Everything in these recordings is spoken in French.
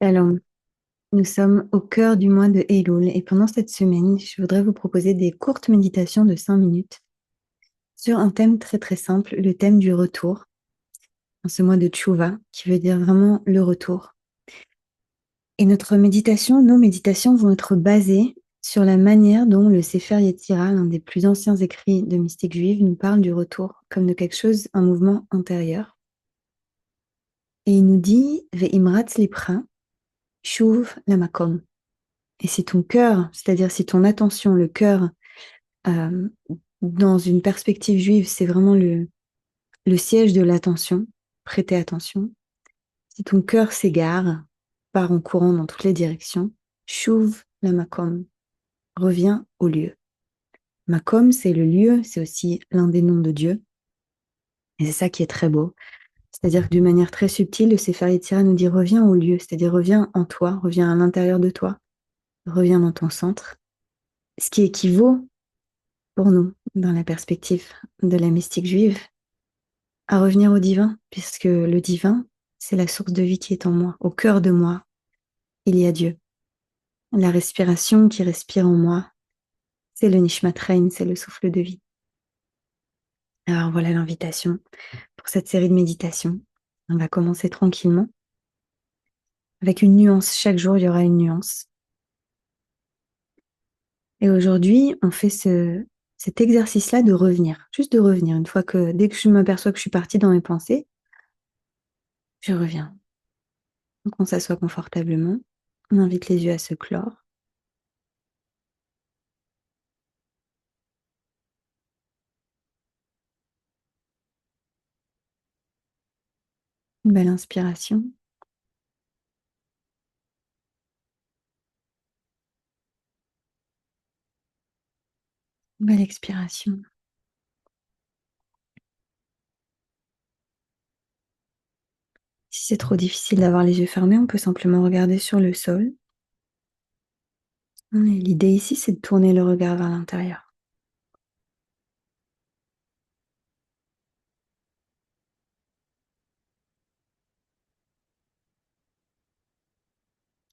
Alors, nous sommes au cœur du mois de Elul et pendant cette semaine, je voudrais vous proposer des courtes méditations de 5 minutes sur un thème très très simple, le thème du retour, en ce mois de Tchouva, qui veut dire vraiment le retour. Et nos méditations vont être basées sur la manière dont le Sefer Yetzira, l'un des plus anciens écrits de mystique juive, nous parle du retour comme de quelque chose, un mouvement intérieur. Et il nous dit Ve'imratz lipra, shuv lamakom. Et si ton cœur, c'est-à-dire si ton attention, le cœur, euh, dans une perspective juive, c'est vraiment le siège de l'attention, prêter attention. Si ton cœur s'égare, part en courant dans toutes les directions, shuv la makom, reviens au lieu. Makom, c'est le lieu, c'est aussi l'un des noms de Dieu. Et c'est ça qui est très beau. C'est-à-dire que d'une manière très subtile, le Sefer Yetzirah nous dit reviens au lieu, c'est-à-dire reviens en toi, reviens à l'intérieur de toi, reviens dans ton centre. Ce qui équivaut pour nous, dans la perspective de la mystique juive, à revenir au divin, puisque le divin, c'est la source de vie qui est en moi. Au cœur de moi, il y a Dieu. La respiration qui respire en moi, c'est le Nishmat Rein, c'est le souffle de vie. Alors voilà l'invitation pour cette série de méditations. On va commencer tranquillement, avec une nuance. Chaque jour, il y aura une nuance. Et aujourd'hui, on fait cet exercice-là de revenir, juste de revenir. Dès que je m'aperçois que je suis partie dans mes pensées, je reviens. Donc on s'assoit confortablement, on invite les yeux à se clore. Une belle inspiration. Une belle expiration. Si c'est trop difficile d'avoir les yeux fermés, on peut simplement regarder sur le sol. Et l'idée ici, c'est de tourner le regard vers l'intérieur.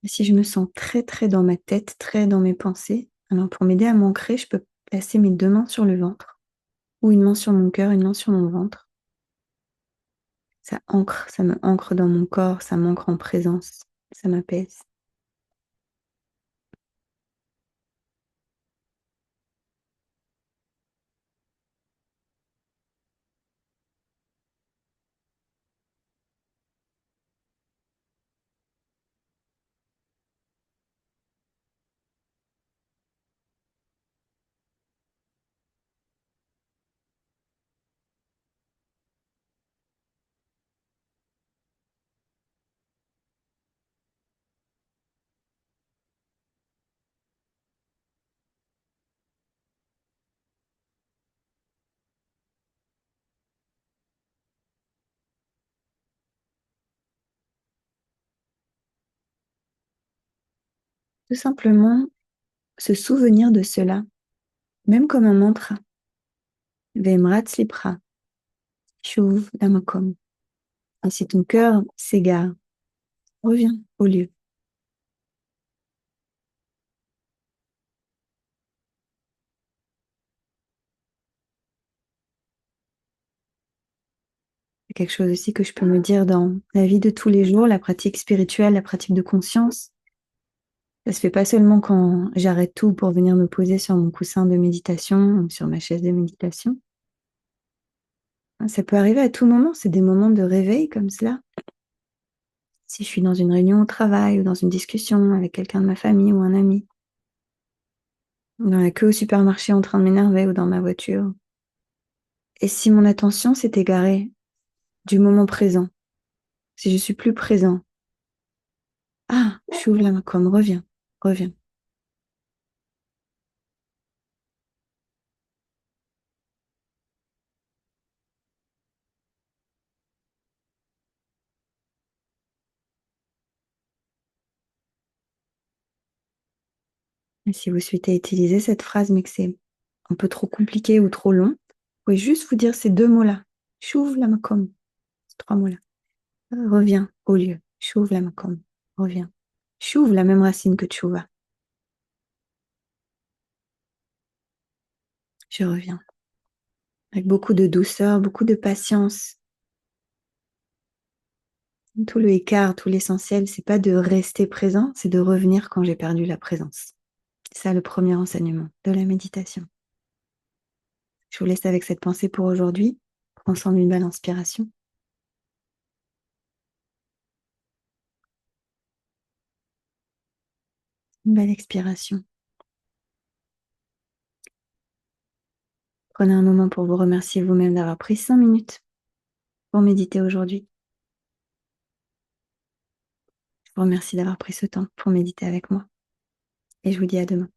Et si je me sens très très dans ma tête, très dans mes pensées, alors pour m'aider à m'ancrer, je peux placer mes deux mains sur le ventre, ou une main sur mon cœur, une main sur mon ventre. Ça ancre, ça me ancre dans mon corps, ça m'ancre en présence, ça m'apaise. Tout simplement se souvenir de cela, même comme un mantra. Vemrat Slipra, Shuv Damakom. Et si ton cœur s'égare, reviens au lieu. C'est quelque chose aussi que je peux me dire dans la vie de tous les jours, la pratique spirituelle, la pratique de conscience. Ça se fait pas seulement quand j'arrête tout pour venir me poser sur mon coussin de méditation ou sur ma chaise de méditation. Ça peut arriver à tout moment, c'est des moments de réveil comme cela. Si je suis dans une réunion au travail ou dans une discussion avec quelqu'un de ma famille ou un ami, ou dans la queue au supermarché en train de m'énerver ou dans ma voiture. Et si mon attention s'est égarée du moment présent, si je suis plus présent, ah, j'ouvre la main comme reviens, reviens. Et si vous souhaitez utiliser cette phrase, mais que c'est un peu trop compliqué ou trop long, vous pouvez juste vous dire ces deux mots-là. Chouv la makom, ces trois mots-là. Reviens au lieu. Chouv la makom, reviens. Chouve, la même racine que tchouva. Je reviens. Avec beaucoup de douceur, beaucoup de patience. Tout le écart, tout l'essentiel, c'est pas de rester présent, c'est de revenir quand j'ai perdu la présence. C'est ça le premier enseignement de la méditation. Je vous laisse avec cette pensée pour aujourd'hui. Prends ensemble une belle inspiration. Une belle expiration. Prenez un moment pour vous remercier vous-même d'avoir pris 5 minutes pour méditer aujourd'hui. Je vous remercie d'avoir pris ce temps pour méditer avec moi. Et je vous dis à demain.